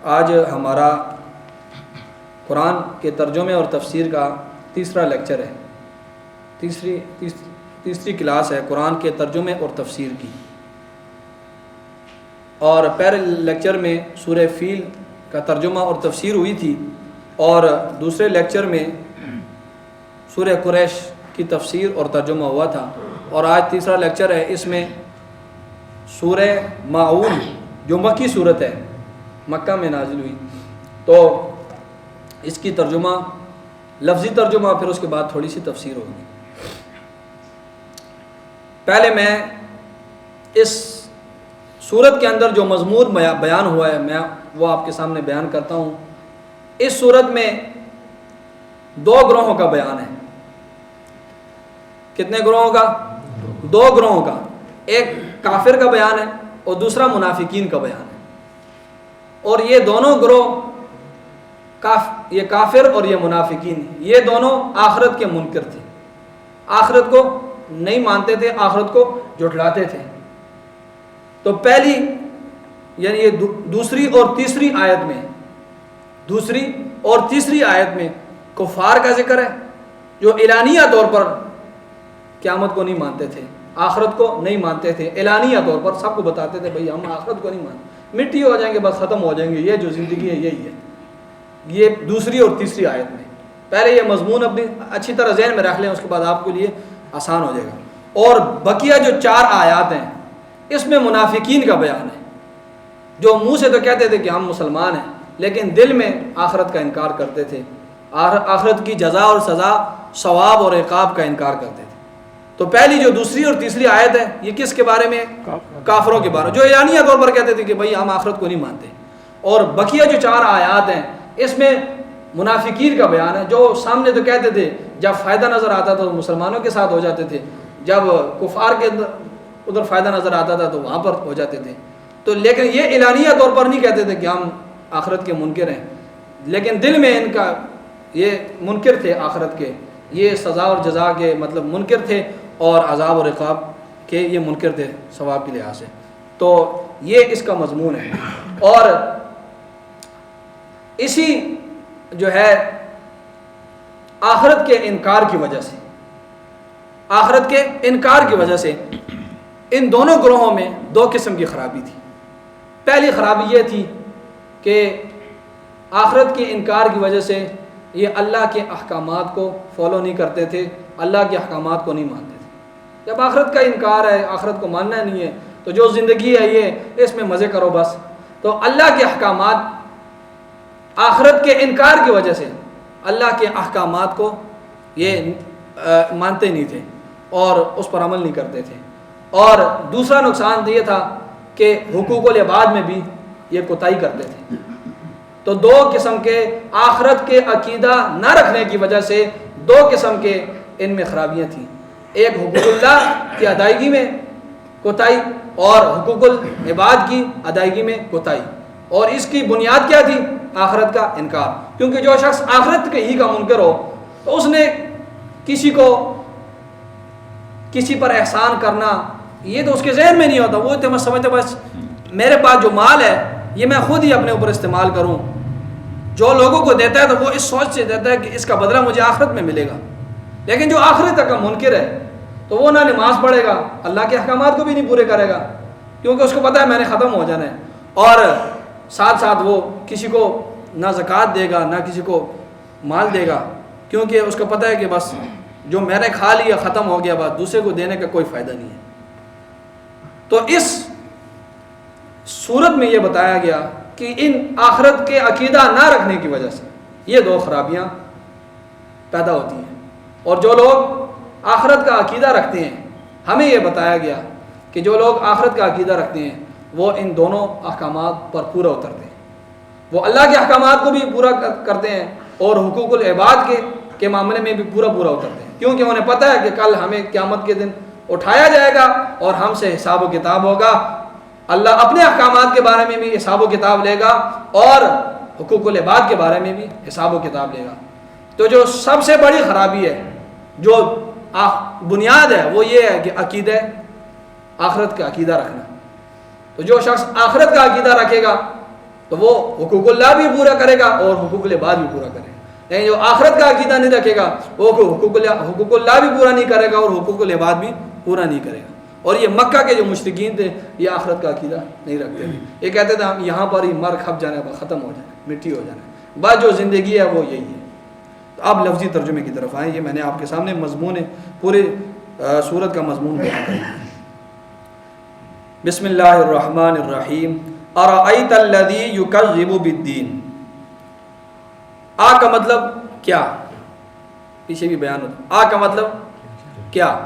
آج ہمارا قرآن کے ترجمے اور تفسیر کا تیسرا لیکچر ہے، تیسری کلاس ہے قرآن کے ترجمے اور تفسیر کی۔ اور پہلے لیکچر میں سورہ فیل کا ترجمہ اور تفسیر ہوئی تھی، اور دوسرے لیکچر میں سورہ قریش کی تفسیر اور ترجمہ ہوا تھا، اور آج تیسرا لیکچر ہے، اس میں سورہ ماعون جو مکی صورت ہے، مکہ میں نازل ہوئی، تو اس کی ترجمہ لفظی ترجمہ، پھر اس کے بعد تھوڑی سی تفسیر ہوگی۔ پہلے میں اس سورت کے اندر جو مضمون بیان ہوا ہے میں وہ آپ کے سامنے بیان کرتا ہوں۔ اس سورت میں دو گروہوں کا بیان ہے۔ کتنے گروہوں کا؟ دو گروہوں کا، ایک کافر کا بیان ہے اور دوسرا منافقین کا بیان ہے، اور یہ دونوں گروہ یہ کافر اور یہ منافقین، یہ دونوں آخرت کے منکر تھے، آخرت کو نہیں مانتے تھے، آخرت کو جھٹلاتے تھے۔ تو پہلی یعنی یہ دوسری اور تیسری آیت میں کفار کا ذکر ہے جو اعلانیہ طور پر قیامت کو نہیں مانتے تھے، آخرت کو نہیں مانتے تھے، اعلانیہ طور پر سب کو بتاتے تھے بھئی ہم آخرت کو نہیں مانتے، مٹی ہو جائیں گے، بس ختم ہو جائیں گے، یہ جو زندگی ہے یہی ہے۔ یہ دوسری اور تیسری آیت میں پہلے یہ مضمون اپنی اچھی طرح ذہن میں رکھ لیں، اس کے بعد آپ کے لیے آسان ہو جائے گا۔ اور بقیہ جو 4 آیات ہیں اس میں منافقین کا بیان ہے، جو منہ سے تو کہتے تھے کہ ہم مسلمان ہیں، لیکن دل میں آخرت کا انکار کرتے تھے، آخرت کی جزا اور سزا، ثواب اور عقاب کا انکار کرتے تھے۔ تو پہلی جو دوسری اور تیسری آیت ہے یہ کس کے بارے میں؟ کافروں کے بارے میں، جو اعلانیہ طور پر کہتے تھے کہ بھئی ہم آخرت کو نہیں مانتے۔ اور بقیہ جو 4 آیات ہیں اس میں منافقین کا بیان ہے، جو سامنے تو کہتے تھے، جب فائدہ نظر آتا تھا تو مسلمانوں کے ساتھ ہو جاتے تھے، جب کفار کے ادھر فائدہ نظر آتا تھا تو وہاں پر ہو جاتے تھے۔ تو لیکن یہ اعلانیہ طور پر نہیں کہتے تھے کہ ہم آخرت کے منکر ہیں، لیکن دل میں ان کا یہ منکر تھے، آخرت کے، یہ سزا اور جزا کے مطلب منکر تھے، اور عذاب اور عقاب کے یہ منکر تھے ثواب کے لحاظ سے۔ تو یہ اس کا مضمون ہے۔ اور اسی جو ہے آخرت کے انکار کی وجہ سے ان دونوں گروہوں میں 2 قسم کی خرابی تھی۔ پہلی خرابی یہ تھی کہ آخرت کے انکار کی وجہ سے یہ اللہ کے احکامات کو فالو نہیں کرتے تھے، اللہ کے احکامات کو نہیں مانتے تھے۔ جب آخرت کا انکار ہے، آخرت کو ماننا نہیں ہے، تو جو زندگی ہے یہ اس میں مزے کرو بس۔ تو اللہ کے احکامات، آخرت کے انکار کی وجہ سے اللہ کے احکامات کو یہ مانتے نہیں تھے اور اس پر عمل نہیں کرتے تھے۔ اور دوسرا نقصان یہ تھا کہ حقوق العباد میں بھی یہ کوتاہی کرتے تھے۔ تو 2 قسم کے آخرت کے عقیدہ نہ رکھنے کی وجہ سے 2 قسم کے ان میں خرابیاں تھیں، ایک حقوق اللہ کی ادائیگی میں کوتاہی اور حقوق العباد کی ادائیگی میں کوتاہی۔ اور اس کی بنیاد کیا تھی؟ آخرت کا انکار۔ کیونکہ جو شخص آخرت کے ہی کا منکر ہو تو اس نے کسی پر احسان کرنا یہ تو اس کے ذہن میں نہیں ہوتا، وہ تو سمجھتا بس میرے پاس جو مال ہے یہ میں خود ہی اپنے اوپر استعمال کروں، جو لوگوں کو دیتا ہے تو وہ اس سوچ سے دیتا ہے کہ اس کا بدلہ مجھے آخرت میں ملے گا۔ لیکن جو آخرت تک کا منکر ہے تو وہ نہ نماز پڑھے گا، اللہ کے احکامات کو بھی نہیں پورے کرے گا، کیونکہ اس کو پتہ ہے میں نے ختم ہو جانا ہے، اور ساتھ ساتھ وہ کسی کو نہ زکوٰۃ دے گا نہ کسی کو مال دے گا، کیونکہ اس کو پتہ ہے کہ بس جو میں نے کھا لیا ختم ہو گیا، بس دوسرے کو دینے کا کوئی فائدہ نہیں ہے۔ تو اس صورت میں یہ بتایا گیا کہ ان آخرت کے عقیدہ نہ رکھنے کی وجہ سے یہ 2 خرابیاں پیدا ہوتی ہیں۔ اور جو لوگ آخرت کا عقیدہ رکھتے ہیں، ہمیں یہ بتایا گیا کہ جو لوگ آخرت کا عقیدہ رکھتے ہیں وہ ان دونوں احکامات پر پورا اترتے ہیں، وہ اللہ کے احکامات کو بھی پورا کرتے ہیں اور حقوق العباد کے معاملے میں بھی پورا اترتے ہیں، کیونکہ انہیں پتہ ہے کہ کل ہمیں قیامت کے دن اٹھایا جائے گا اور ہم سے حساب و کتاب ہوگا، اللہ اپنے احکامات کے بارے میں بھی حساب و کتاب لے گا اور حقوق العباد کے بارے میں بھی حساب و کتاب لے گا۔ تو جو سب سے بڑی خرابی ہے، جو بنیاد ہے، وہ یہ ہے کہ عقیدہ، آخرت کا عقیدہ رکھنا۔ تو جو شخص آخرت کا عقیدہ رکھے گا تو وہ حقوق اللہ بھی پورا کرے گا اور حقوق العباد بھی پورا کرے گا. لیکن جو آخرت کا عقیدہ نہیں رکھے گا وہ حقوق اللہ بھی پورا نہیں کرے گا اور حقوق العباد بھی پورا نہیں کرے گا. اور یہ مکہ کے جو مشرکین تھے یہ آخرت کا عقیدہ نہیں رکھتے تھے. یہ کہتے تھے ہم یہاں پر ہی مر کھپ جانا ہے, ختم ہو جانا ہے, مٹی ہو جانا ہے, بس جو زندگی ہے وہ یہی ہے. تو اب لفظی ترجمے کی طرف آئیں. یہ میں نے آپ کے سامنے مضمون پورے سورت کا مضمون بیان کیا. بسم اللہ الرحمن الرحیم. ارأیت الذی یکذب بالدین. آ کا مطلب کیا, پیچھے بھی بیان ہوتا. آ کا مطلب کیا.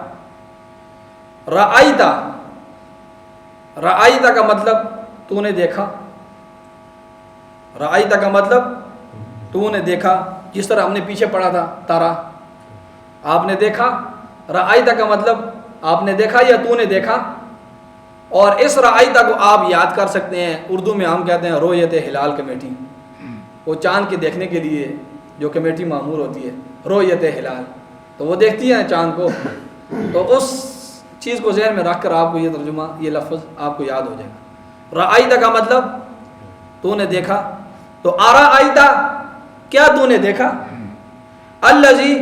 رأیتا, رأیتا کا مطلب تو نے دیکھا. رأیتا کا مطلب تو نے دیکھا, جس طرح ہم نے پیچھے پڑھا تھا تارا, آپ نے دیکھا. رأیتا کا مطلب آپ نے دیکھا یا تو نے دیکھا. اور اس رأیتا کو آپ یاد کر سکتے ہیں, اردو میں ہم کہتے ہیں رؤیت ہلال کمیٹی. وہ چاند کے دیکھنے کے لیے جو کمیٹی معمور ہوتی ہے رؤیت ہلال, تو وہ دیکھتی ہیں چاند کو. تو اس چیز کو ذہن میں رکھ کر آپ کو یہ ترجمہ, یہ لفظ آپ کو یاد ہو جائے گا. رأیتا کا مطلب تو نے دیکھا. تو ارأیتا کیا تو نے دیکھا. الذی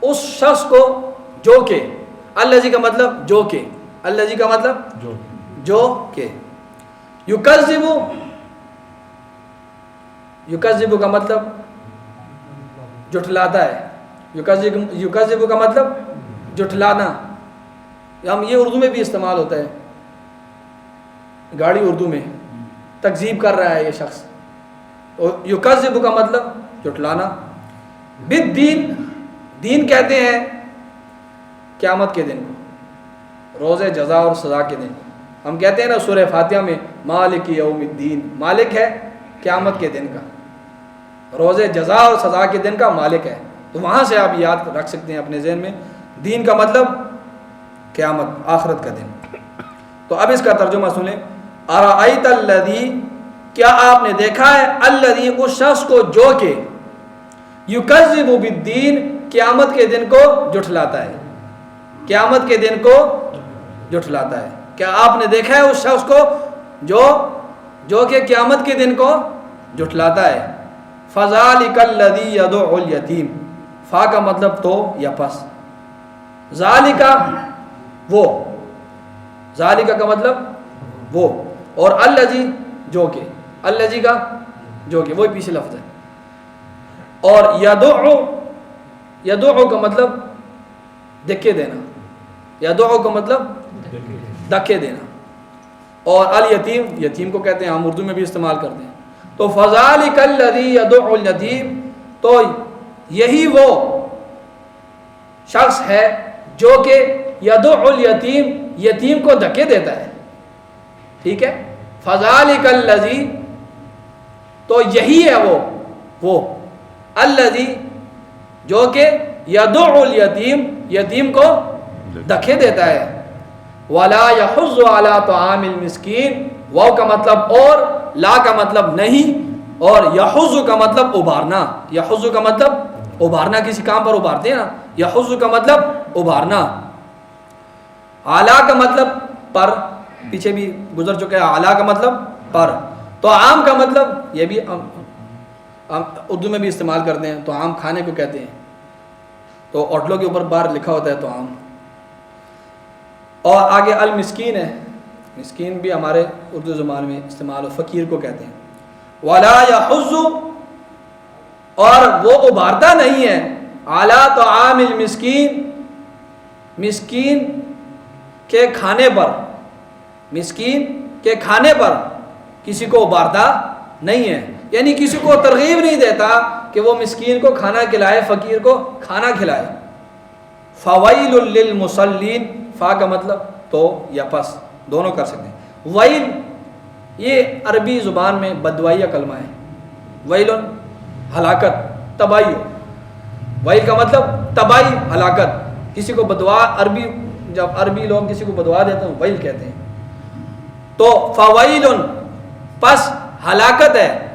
اس شخص کو جو کہ, الذی کا مطلب جو کہ, الذی کا مطلب جو کہ, یکذب, یکذب کا مطلب جھٹلاتا ہے. یکذب کا مطلب جھٹلانا. ہم یہ اردو میں بھی استعمال ہوتا ہے, گاڑی اردو میں تکذیب کر رہا ہے یہ شخص. یکذب کا مطلب جھٹلانا. بالدین, دین کہتے ہیں قیامت کے دن کو, روز جزا اور سزا کے دن. ہم کہتے ہیں نا سورہ فاتحہ میں مالک یوم الدین, مالک ہے قیامت کے دن کا, روز جزا اور سزا کے دن کا مالک ہے. تو وہاں سے آپ یاد رکھ سکتے ہیں اپنے ذہن میں. دین کا مطلب قیامت, آخرت کا دن. تو اب اس کا ترجمہ سنیں. ارأیت الذی, کیا آپ نے دیکھا ہے, الذی اس شخص کو جو کہ یکذب بالدین, قیامت کے دن کو جھٹلاتا ہے. قیامت کے دن کو جھٹلاتا ہے. کیا آپ نے دیکھا ہے اس شخص کو جو کہ قیامت کے دن کو جھٹلاتا ہے. فذالک الذی یدعو الیتیم. فا کا مطلب تو یا پس, ذالکا وہ, ذالکا کا مطلب وہ, اور الذی جو کہ, الذی کا جو کہ وہی پیچھے لفظ ہے. اور یدعو, یدعو کا مطلب دھکے دینا. یدعو کا مطلب دھکے دینا. اور الیتیم, یتیم کو کہتے ہیں, ہم اردو میں بھی استعمال کرتے ہیں. تو فذالک الذی یدعو الیتیم, تو یہی وہ شخص ہے جو کہ یدعو الیتیم, یتیم کو دھکے دیتا ہے. ٹھیک ہے. فذالک الذی, تو یہی ہے وہ الذی جو کہ یدعو الیتیم, یتیم کو دھکے دیتا ہے. ولا یحض علی طعام المسکین, واو کا مطلب اور, لا کا مطلب نہیں, اور یحض کا مطلب ابھارنا. یحض کا مطلب ابھارنا, کسی کام پر ابھارتے ہیں نا, یحض کا مطلب ابھارنا. اعلیٰ کا مطلب پر, پیچھے بھی گزر چکا ہے. اعلیٰ کا مطلب پر. تو عام کا مطلب یہ بھی اردو میں بھی استعمال کرتے ہیں. تو عام کھانے کو کہتے ہیں. تو اوٹلوں کے اوپر باہر لکھا ہوتا ہے تو عام. اور آگے المسکین ہے, مسکین بھی ہمارے اردو زبان میں استعمال ہو, فقیر کو کہتے ہیں. ولا یحض, اور وہ ابھارتا نہیں ہے, علی طعام المسکین, مسکین کے کھانے پر, مسکین کے کھانے پر کسی کو ابھارتا نہیں ہے. یعنی کسی کو ترغیب نہیں دیتا کہ وہ مسکین کو کھانا کھلائے, فقیر کو کھانا کھلائے. فویل للمصلین, فا کا مطلب تو یا پس, دونوں کر سکتے ہیں. ویل یہ عربی زبان میں بددعائیہ کلمہ ہے. ویل ہلاکت, تباہی ہو. ویل کا مطلب تباہی, ہلاکت. کسی کو بددعا, عربی جب عربی لوگ کسی کو بددعا دیتے ہیں ویل کہتے ہیں. تو فویل, پس ہلاکت ہے,